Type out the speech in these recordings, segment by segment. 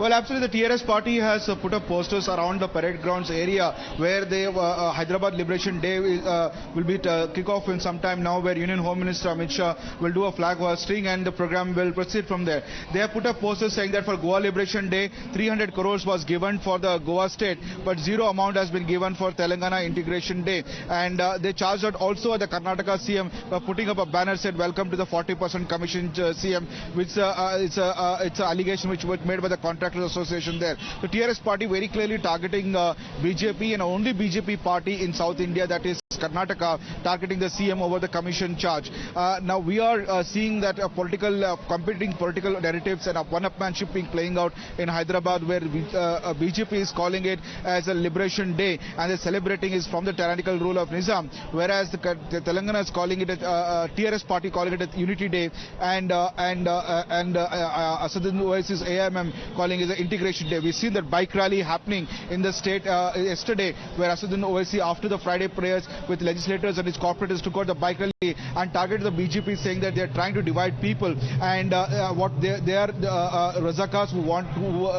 Well, absolutely. The TRS party has put up posters around the parade grounds area where they Hyderabad Liberation Day will be kick off in some time now, where Union Home Minister Amit Shah will do a flag hoisting and the program will proceed from there. They have put up posters saying that for Goa Liberation Day, 300 crores was given for the Goa state, but zero amount has been given for Telangana Integration Day. And they charged out also the Karnataka CM putting up a banner said welcome to the 40% commission CM, which it's an allegation which was made by the Contractors Association there. The TRS party very clearly targeting BJP and only BJP party in South India, that is Karnataka, targeting the CM over the commission charge. Now we are seeing that competing political narratives and one-upmanship being playing out in Hyderabad, where BJP is calling it as a Liberation Day and the celebrating is from the tyrannical rule of Nizam, whereas the Telangana is calling it TRS party calling it a Unity Day, and Asaduddin Owaisi's AIMM calling it an Integration Day. We've seen that bike rally happening in the state yesterday, where Asaduddin Owaisi, after the Friday prayers with legislators and his corporators, took out the bike rally and targeted the BJP, saying that they are trying to divide people, and what they are Razakars who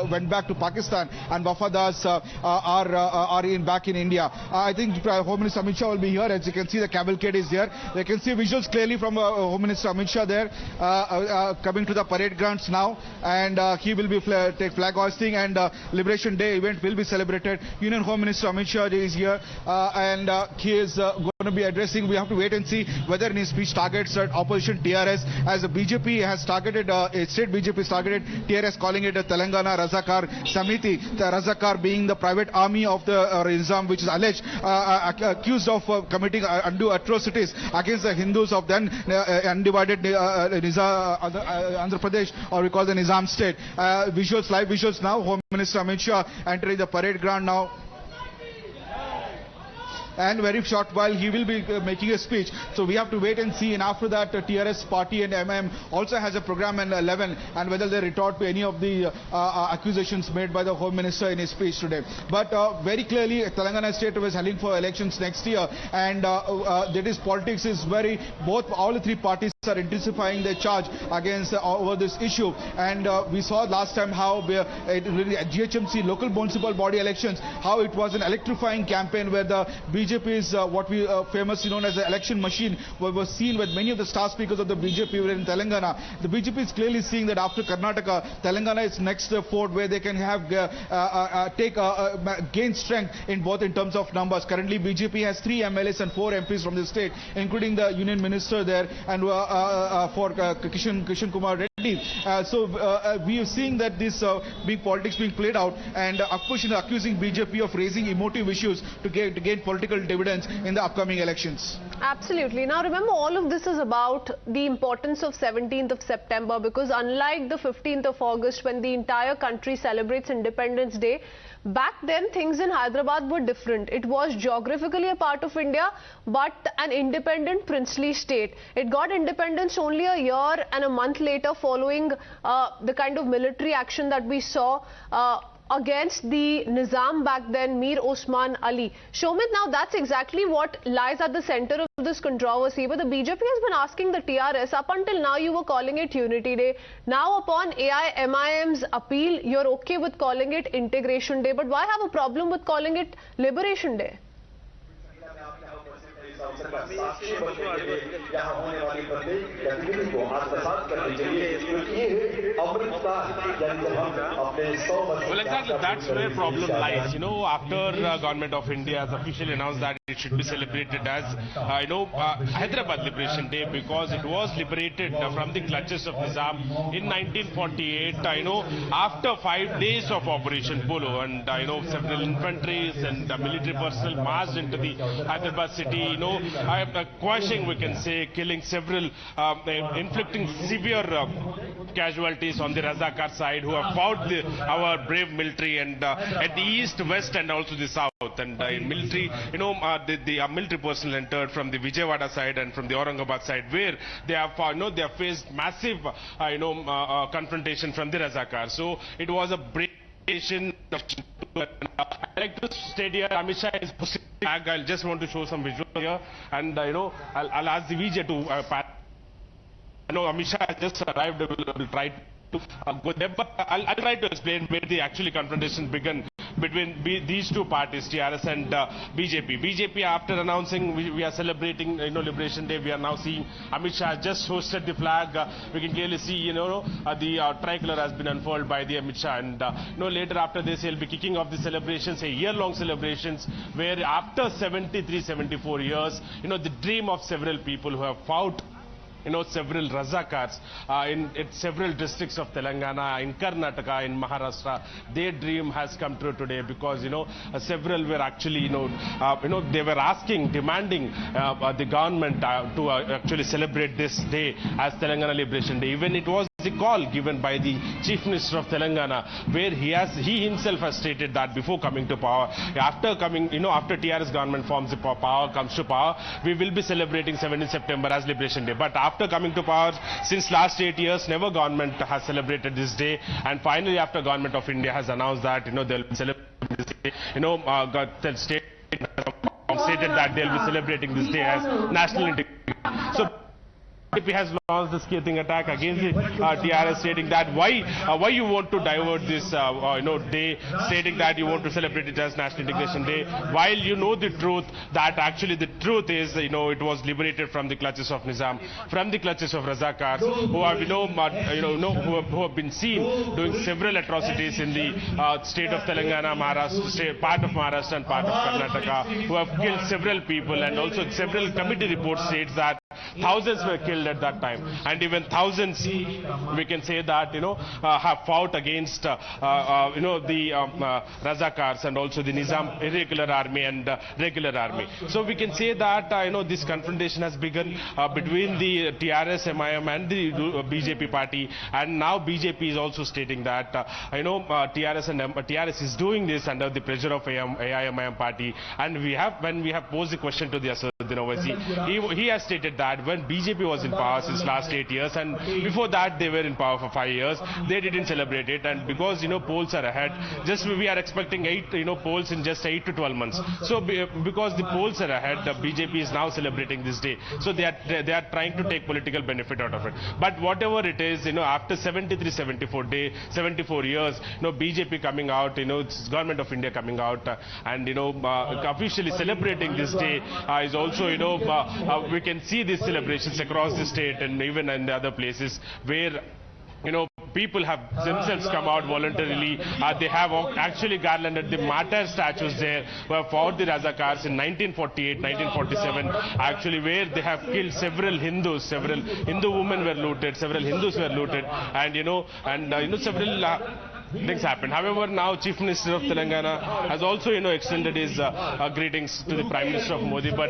went back to Pakistan, and Wafadas are back in India. I think Home Minister Amit Shah will be here. As you can see, the cavalcade is here. They can see visuals clearly from Home Minister Amit Shah there coming to the parade grounds now, and he will be take flag hoisting, and Liberation Day event will be celebrated. Union Home Minister Amit Shah is here, and he is going to be addressing. We have to wait and see whether in his speech targets opposition TRS, as the BJP has targeted, state BJP has targeted TRS, calling it a Telangana Razakar Samithi, the Razakar being the private army of the Nizam, which is alleged accused of committing undue atrocities against the Hindus of then undivided Andhra Pradesh, or we call the Nizam state. Visuals, live visuals now. Home Minister Amit Shah entering the parade ground now. And very short while he will be making a speech. So we have to wait and see. And after that, TRS party and MM also has a program in 11, and whether they retort to any of the accusations made by the Home Minister in his speech today. But very clearly, Telangana state was heading for elections next year, and that is politics is all the three parties are intensifying their charge against over this issue. And we saw last time how GHMC local municipal body elections, how it was an electrifying campaign where the BJP's what we famously known as the election machine was seen with many of the star speakers of the BJP were in Telangana. The BJP is clearly seeing that after Karnataka, Telangana is next fort where they can have gain strength in both in terms of numbers. Currently, BJP has 3 MLAs and 4 MPs from the state, including the union minister there, and for Kishan Kumar Reddy. So we are seeing that this big politics being played out, and accusing BJP of raising emotive issues to gain political dividends in the upcoming elections. Absolutely. Now remember, all of this is about the importance of 17th of September, because unlike the 15th of August, when the entire country celebrates Independence Day, back then things in Hyderabad were different. It was geographically a part of India, but an independent princely state. It got independence only a year and a month later, following the kind of military action that we saw against the Nizam back then, Mir Osman Ali. Shomit, now that's exactly what lies at the center of this controversy. But the BJP has been asking the TRS, up until now you were calling it Unity Day. Now upon AIMIM's appeal, you're okay with calling it Integration Day. But why have a problem with calling it Liberation Day? Well, exactly, that's where problem lies. You know, after Government of India has officially announced that it should be celebrated as, Hyderabad Liberation Day, because it was liberated from the clutches of Nizam in 1948, after 5 days of Operation Polo, and, several infantries and military personnel marched into the Hyderabad city, quashing, we can say, killing several, inflicting severe casualties on the Razakar side, who have fought our brave military, and at the east, west, and also the south. And military, the military personnel entered from the Vijayawada side and from the Aurangabad side, where they have, they have faced massive, confrontation from the Razakar. So it was a brave nation. I like to state here, Amit Shah is pushing back. I just want to show some visual here, and I'll ask the VJ to. Amit Shah has just arrived. Will try to go there. But I'll try to explain where the actually confrontation began between these two parties, TRS and BJP. BJP, after announcing we are celebrating Liberation Day, we are now seeing Amit Shah just hosted the flag. We can clearly see the tricolor has been unfurled by the Amit Shah, and later after this he'll be kicking off the celebrations, a year-long celebrations, where after 73-74 years, the dream of several people who have fought several Razakars in several districts of Telangana, in Karnataka, in Maharashtra, their dream has come true today, because several were actually they were asking, demanding the government to actually celebrate this day as Telangana Liberation Day. Even it was the call given by the Chief Minister of Telangana, where he himself has stated that before coming to power, after TRS government forms the power, comes to power, we will be celebrating 17th September as Liberation Day. But after coming to power, since last 8 years, never government has celebrated this day, and finally after government of India has announced that they'll celebrate this day, stated that they'll be celebrating this day as national integration. So BJP has launched the scathing attack against the TRS, stating that why you want to divert this day, stating that you want to celebrate it as National Integration Day, while you know the truth, that actually the truth is it was liberated from the clutches of Nizam, from the clutches of Razakars, who have who have been seen doing several atrocities in the state of Telangana, Maharashtra, part of Maharashtra and part of Karnataka, who have killed several people, and also several committee reports states that thousands were killed at that time, and even thousands, we can say that, have fought against, the Razakars and also the Nizam irregular army and regular army. So we can say that, this confrontation has begun between the TRS, MIM and the BJP party, and now BJP is also stating that, TRS is doing this under the pressure of AIMIM party, and when we have posed the question to the Assaduddin Owaisi, he has stated that when BJP was in power since last 8 years, and before that they were in power for 5 years, they didn't celebrate it, and because polls are ahead, we are expecting polls in just 8 to 12 months. So because the polls are ahead, the BJP is now celebrating this day. So they are trying to take political benefit out of it. But whatever it is, after 74 years, BJP coming out, government of India coming out, and officially celebrating this day is also we can see these celebrations across the state and even in the other places where people have themselves come out voluntarily. They have actually garlanded the martyr statues there who have fought the Razakars in 1948, 1947, actually, where they have killed several Hindus, several Hindu women were looted, several Hindus were looted, and several things happened. However, now Chief Minister of Telangana has also extended his greetings to the Prime Minister of Modi, but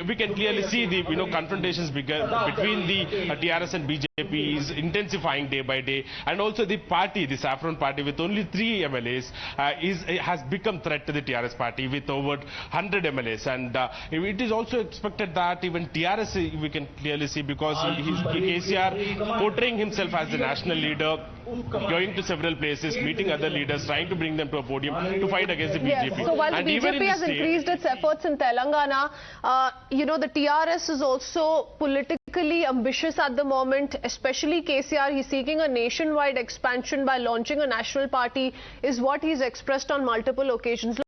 we can clearly see the confrontations between the TRS and BJP is intensifying day by day, and also the party, the Saffron party, with only 3 MLAs has become threat to the TRS party with over 100 MLAs, and it is also expected that even TRS, we can clearly see, because KCR portraying himself as the national leader, going to several places, meeting other leaders, trying to bring them to a podium to fight against the BJP. Yes. So while the BJP has increased its efforts in Telangana, the TRS is also politically ambitious at the moment, especially KCR. He's seeking a nationwide expansion by launching a national party, is what he's expressed on multiple occasions.